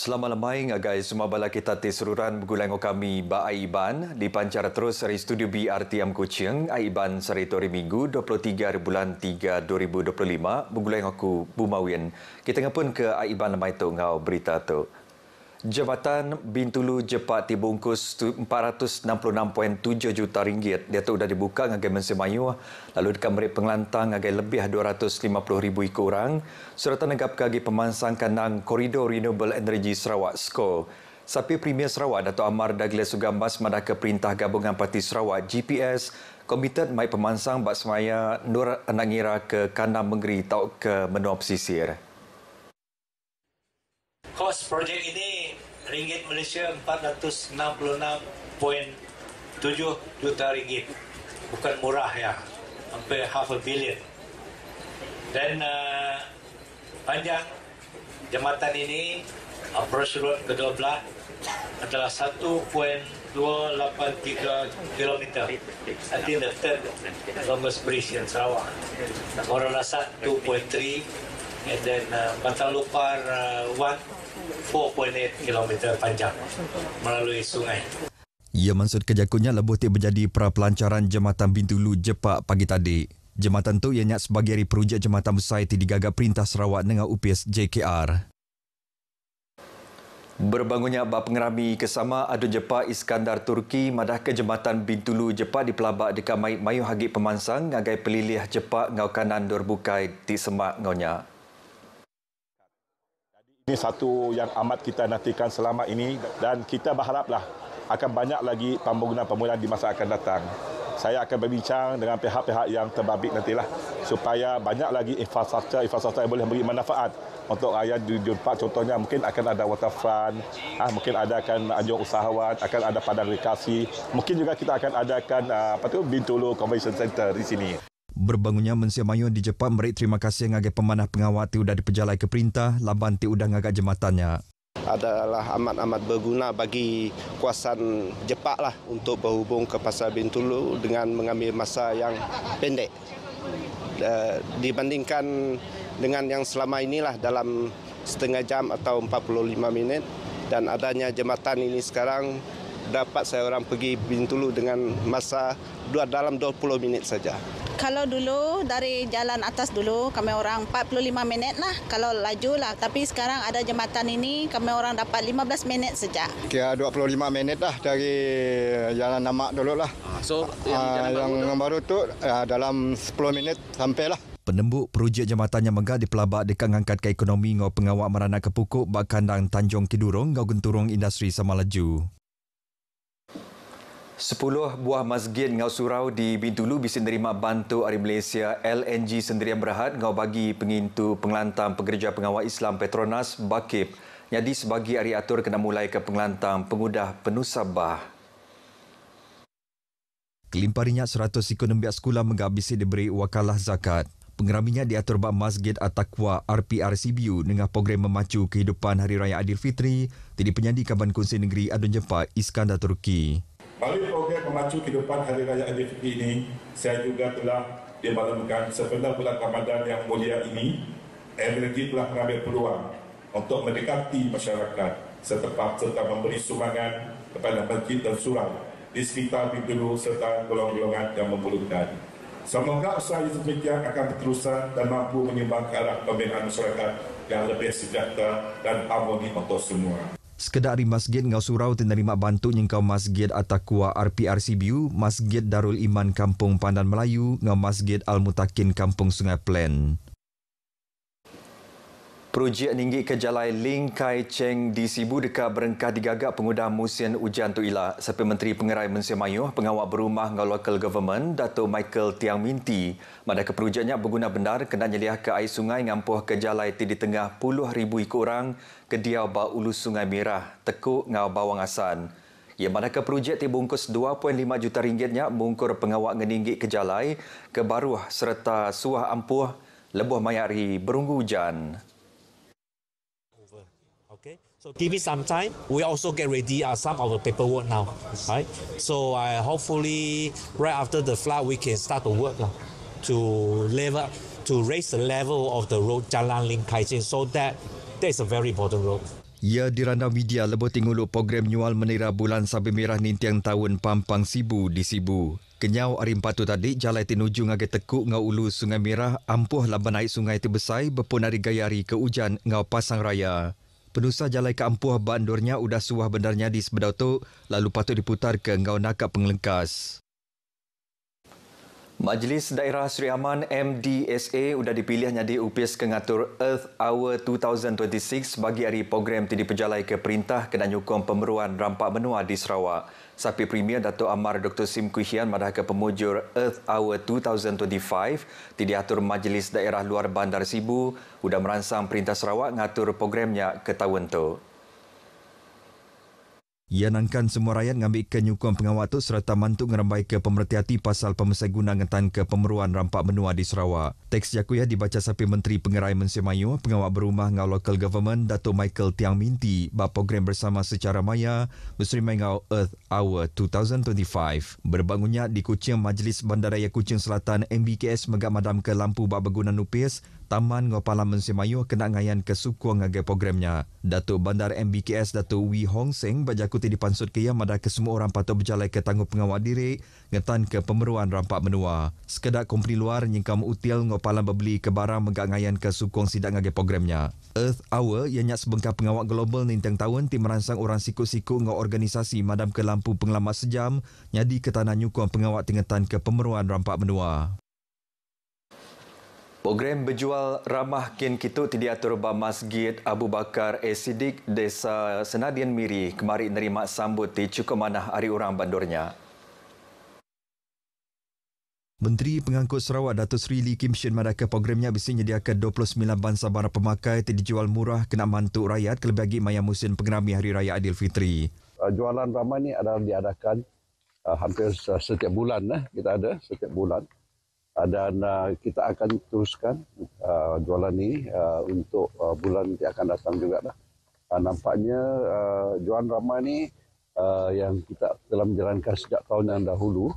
Selamat lemai ngagai semua bala kita seruran bergulang kami ba Aiban di pancara terus dari studio BRTM Kuching Aiban sari hari Minggu 23 bulan 3 2025 bergulang aku Bumawin. Kita ngapun ke Aiban lemai tu ngau berita tu. Jabatan Bintulu Jepat dibungkus RM466.7 juta. Dia tu dah dibuka ngagai Mensemayu lalu dekat mereka pengelantang ngagai lebih 250,000 ikut orang serta negap kagi pemansang kanang Koridor Renewable Energy Sarawak SCO. Sapi Premier Sarawak Dato' Amar Douglas Sugambas madaka perintah gabungan Parti Sarawak GPS komited mai pemansang bak semaya Nur Anangira ke kanang Mengeri tau ke menua pesisir. Kos projek ini ringgit Malaysia 466.7 juta ringgit. Bukan murah ya, hampir $500 million. Dan panjang jambatan ini approach road ke-12 adalah 1.283 km. I think the third longest bridge in Sarawak. Orang Lasat 2.3 and then Batang Lupar 4.8 km panjang melalui sungai. Ia maksud kejakunya lebuh ti berjadi pra-pelancaran Jambatan Bintulu Jepak pagi tadi. Jambatan tu ianya sebagai hari projek jambatan besar ti digagap Perintah Sarawak dengan UPS JKR. Berbangunnya bab pengerami kesama adu Jepak Iskandar Turki madah ke Jambatan Bintulu Jepak di pelabak dekat mayu hagi pemansang ngagai pelilih Jepak ngau kanan dor bukai ti semak ngaunya. Ini satu yang amat kita nantikan selama ini dan kita berharaplah akan banyak lagi pembangunan-pembangunan di masa akan datang. Saya akan berbincang dengan pihak-pihak yang terbabit nantilah supaya banyak lagi infrastruktur yang boleh memberi manfaat untuk rakyat di Jepak. Contohnya mungkin akan ada waterfront, mungkin akan anjung usahawan, akan ada padang rekreasi. Mungkin juga kita akan adakan Bintulu Convention Center di sini. Berbangunnya Mensemayu di Jepak meri terima kasih ngagai pemanah pengawal ti udah diperjalai ke perintah laban ti udah ngagak jembatannya. Adalah amat berdguna bagi kawasan Jepak lah untuk berhubung ke Pasar Bintulu dengan mengambil masa yang pendek. Dibandingkan dengan yang selama inilah dalam setengah jam atau 45 minit dan adanya jembatan ini sekarang dapat saya orang pergi Bintulu dengan masa dalam 20 minit saja. Kalau dulu dari jalan atas dulu kami orang 45 minit lah kalau laju lah. Tapi sekarang ada jembatan ini kami orang dapat 15 minit saja. Kira 25 minit lah dari jalan Namak dulu lah. Yang baru tu dalam 10 minit sampailah. Penembuk projek jambatan yang megah di pelabak dekat ngangkat ke ekonomi ngau pengawak merana ke pukuk bak kandang Tanjung Kidurong ngau genturung industri sama laju. 10 buah masjid ngau surau di Bintulu bisa nerima bantu Ari Malaysia LNG Sendirian Berhad ngau bagi pengintu pengelantang pekerja pengawal Islam Petronas Bakip. Jadi sebagi hari atur kena mulai ke pengelantang pengudah penusabah. Kelimparinya 100 ekonomi sekolah menghabisi diberi wakalah zakat. Pengeraminya diatur bak Masjid At-Taqwa RPRCBU dengan program memacu kehidupan Hari Raya Aidilfitri di penyandi Kaban Kongsi Negeri Adun Jepak Iskandar Turki. Melalui program memacu kehidupan Hari Raya Aidilfitri ini, saya juga telah dimaklumkan sebenarnya bulan Ramadan yang mulia ini, MNG telah mengambil peluang untuk mendekati masyarakat setempat serta memberi sumbangan kepada masjid dan surau di sekitar Bintulu serta golongan-golongan yang memerlukan. Semoga usaha yang demikian akan berterusan dan mampu menyumbang ke arah pembinaan masyarakat yang lebih sejahtera dan harmoni untuk semua. Sekedar di Masjid Ngau Surau menerima bantu nyengkau Masjid At-Taqwa RPRCBU, Masjid Darul Iman Kampung Pandan Melayu, ngau Masjid Al-Mutakin Kampung Sungai Plan. Projek Ninggi Kejalai Ling Kai Cheng di Sibu dekat berengkah digagak pengudah musim ujian tu ilah. Seperti Menteri Pengerai Mensemayu, pengawal berumah ngau local government, Dato' Michael Tiang Minti. Madaka projeknya berguna benar kena nyeliah ke air sungai ngampuh Kejalai di tengah puluh ribu ikut orang ke Diau Ba Ulu Sungai Merah, Tekuk ngau Bawang Asan. Ia madaka projek dibungkus RM2.5 juta mungkur pengawal ngeninggi Kejalai ke Baruh serta suah ampuh lebuh mayari berunggu hujan. Okay, so give it some time. We also get ready some of the paperwork now, right? So hopefully right after the flood we can start to work to raise the level of the road Jalan Ling Kai Cheng, so that is a very important road. Ia dirandam media lebih tingulu program nyual menira bulan Sabit Merah Nintiang tahun Pampang Sibu di Sibu. Kenyau hari 4 tu tadi, jalan tinuju ngagai tekuk ngau ulu Sungai Merah ampuh laban naik sungai Tibesai berpun hari gayari ke hujan ngau Pasang Raya. Penusah jalan ke ampuh bandurnya udah suah bendarnya di sebedau tu, lalu patut diputar ke ngau nakak pengelengkas. Majlis Daerah Seri Aman MDSA sudah dipilih jadi UPS ke ngatur Earth Hour 2026 bagi hari program ti diperjalai ke perintah kena nyukong pemeruan rampak benua di Sarawak. Sapi Premier Datuk Amar Dr. Sim Kuhian madah ke pemujur Earth Hour 2025 ti diatur Majlis Daerah Luar Bandar Sibu sudah meransang perintah Sarawak ngatur programnya ke tahun tu. Ia nangkan semua rakyat ngambil ke nyukong pengawal tu serta mantuk ngerambai ke pemerhati pasal pemesai guna ngetan ke pemeruan rampak benua di Sarawak. Teks Jakuyah dibaca sapi Menteri Pengerai Malaysia Melayu, pengawal berumah ngau local government Datuk Michael Tiang Minti bab program bersama secara maya berseri ngau Earth Hour 2025. Berbangunnya di Kuching Majlis Bandaraya Kuching Selatan MBKS megak madam ke lampu bab berguna nupis Taman Ngopala Malaysia Melayu kena ngayan ke sukuang ngagai programnya. Datuk Bandar MBKS Datuk Wee Hong Seng bajakuti dipansut ke ia madah ke semua orang patut berjalai ke tangguh pengawal diri ngetan ke pemeruan rampak benua. Sekedar kompeni luar nyingkam util Ngopala berbeli ke barang megak ngayan ke sukuang sidak ngagai programnya. Earth Hour ianya sebengkah pengawal global nintang tahun tim merangsang orang siku-siku ngau organisasi madam ke lampu pengelamat sejam nyadi ke tanah nyukong pengawal tingetan ke pemeruan rampak benua. Program berjual ramah kin kitu diatur ba Masjid Abu Bakar Siddiq Desa Senadian Miri kemari nerima sambut di cukup manah hari orang bandurnya. Menteri Pengangkut Sarawak Datuk Seri Lee Kim Shin madakah programnya bisa menyediakan 29 bangsa barang pemakai dijual murah kena mantu rakyat kelebih lagi maya musim pengerami Hari Raya Aidilfitri. Jualan ramah ni adalah diadakan hampir setiap bulan kita ada setiap bulan. Dan kita akan teruskan jualan ini untuk bulan yang akan datang juga. Nampaknya jualan ramah ni yang kita telah menjalankan sejak tahun yang dahulu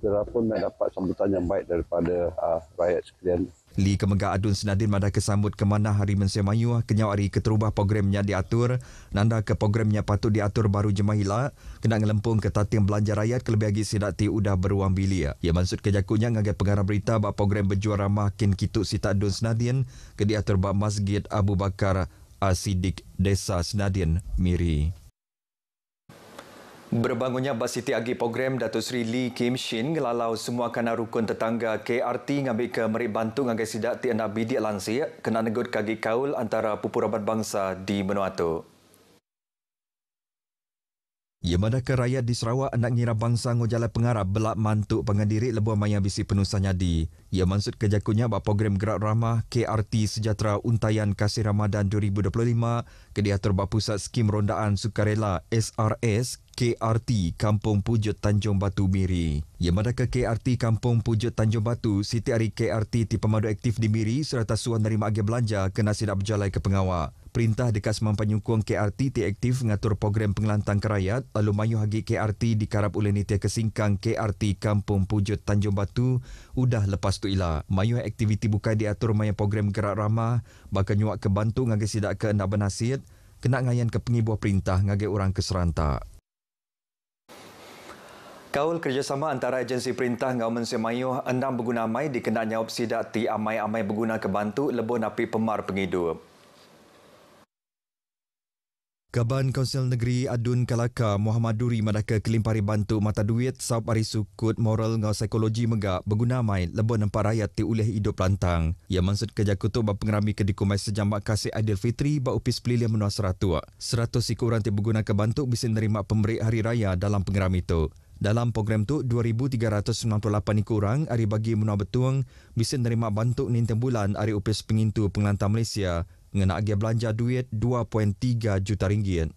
telah pun mendapat sambutan yang baik daripada rakyat sekalian. Li Kemegak Adun Senadin madah kesambut ke mana Hari Malaysia Melayu kenyau hari keterubah programnya diatur nanda ke programnya patut diatur baru jemahila kena ngelempung ke tating belanja rakyat kelebih lagi sidati udah beruang bilia. Ia maksud kejakunya ngagai pengarah berita bab program berjual ramah kin kitu Sita Adun Senadin ke diatur bab Masjid Abu Bakar Siddiq Desa Senadin Miri. Berbangunnya Basiti Agi program Datuk Seri Lee Kim Shin ngelalau semua kana rukun tetangga KRT ngambil ke merik bantu ngagai sidak ti anda bidik lansir kena negut kagi kaul antara pupurabat bangsa di Benua tu. Ia madakah rakyat di Sarawak nak ngira bangsa ngojalai pengarap belak mantuk pengadiri lebuh maya bisi penusah nyadi. Ia maksud kejakunya bab program gerak ramah KRT Sejahtera Untayan Kasih Ramadan 2025 ke diatur bab pusat skim rondaan sukarela SRS KRT Kampung Pujut Tanjung Batu Miri. Ia madakah KRT Kampung Pujut Tanjung Batu siti hari KRT ti pemadu aktif di Miri serta suan nerima agi belanja kena sidak berjalai ke pengawal. Perintah dekat semampan nyukung KRT ti aktif ngatur program pengelantang ke rakyat lalu mayu hagi KRT dikarap oleh nitia kesingkang KRT Kampung Pujut Tanjung Batu udah lepas tu ila. Mayu aktiviti bukai diatur maya program gerak ramah bakal nyuak ke bantu ngagai sidak ke nak benasiat kena ngayan ke pengibuah perintah ngagai orang keserantak. Kaul kerjasama antara agensi perintah ngau Malaysia Melayu 6 berguna amai dikenanya opsidak ti amai-amai berguna ke bantu lebih napi pemar penghidup. Kaban Kaunsil Negeri Adun Kalaka Muhammad Duri madaka kelimpari bantu mata duit saup ari sukut moral ngau psikologi megak berguna mai lebih nampak rakyat ti ulih hidup lantang. Ia maksud kerja kutu bab pengerami ke dikumai sejambak kasih Aidilfitri ba upis pelilian menua 100 ikuran ti berguna ke bantu bisa nerima pemberi hari raya dalam pengerami itu. Dalam program tu 2,398 kurang hari bagi menua betuang bisa nerima bantu nintang bulan hari upis pengintu pengelantang Malaysia ngena agi belanja duit 2.3 juta ringgit.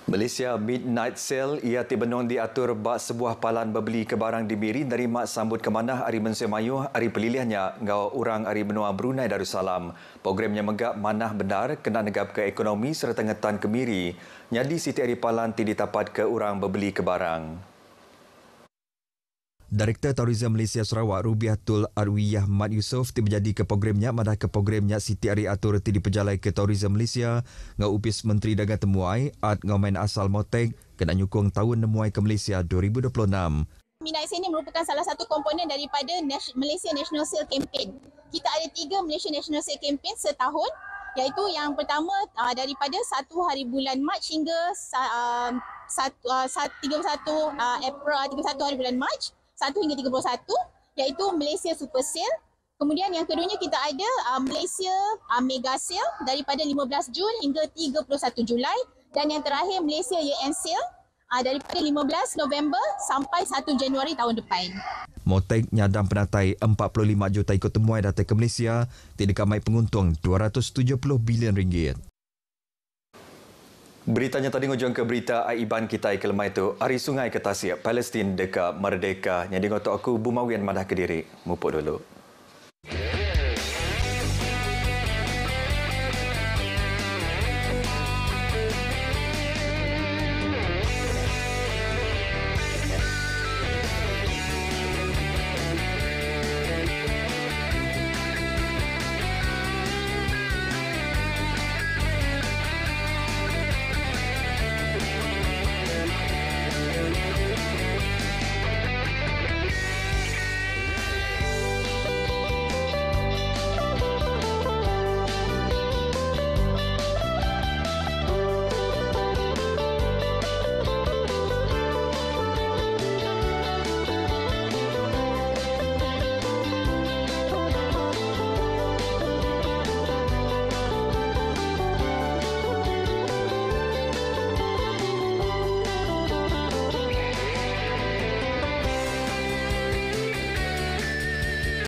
Malaysia Midnight Sale ia tibenung diatur bak sebuah palan berbeli ke barang di Miri nerima sambut ke manah Hari Malaysia Melayu hari pelilihannya ngau orang hari benua Brunei Darussalam. Programnya megak manah benar kena negap ke ekonomi serta ngetan ke Miri. Nyadi siti hari palan ti ditapat ke orang berbeli ke barang. Direktur Tourism Malaysia Sarawak Rubiatul Arwiyah Mat Yusof ti menjadi ke programnya madah ke programnya Siti Ari Atur ti dipejalai ke Tourism Malaysia ngau upis Menteri Dagang Temuai at ngomain asal Moteg kena nyukung tahun Nemuai ke Malaysia 2026. Minai ini merupakan salah satu komponen daripada Malaysia National Sale Campaign. Kita ada 3 Malaysia National Sale Campaign setahun, iaitu yang pertama daripada 1 hari bulan Mac hingga 31 hari bulan Mac, 1 hingga 31, iaitu Malaysia Super Sale. Kemudian yang keduanya kita ada Malaysia Mega Sale daripada 15 Jun hingga 31 Julai. Dan yang terakhir Malaysia Year-End Sale daripada 15 November sampai 1 Januari tahun depan. Moteg nyadang penatai 45 juta ikut temuai datang ke Malaysia tidak kamai penguntung 270 bilion ringgit. Beritanya tadi ngujung ke berita Aiban kita ke lemah itu. Hari Sungai ke Tasik, Palestin dekat Merdeka. Yang dengar aku Bumawian Madah Kediri. Mupuk dulu.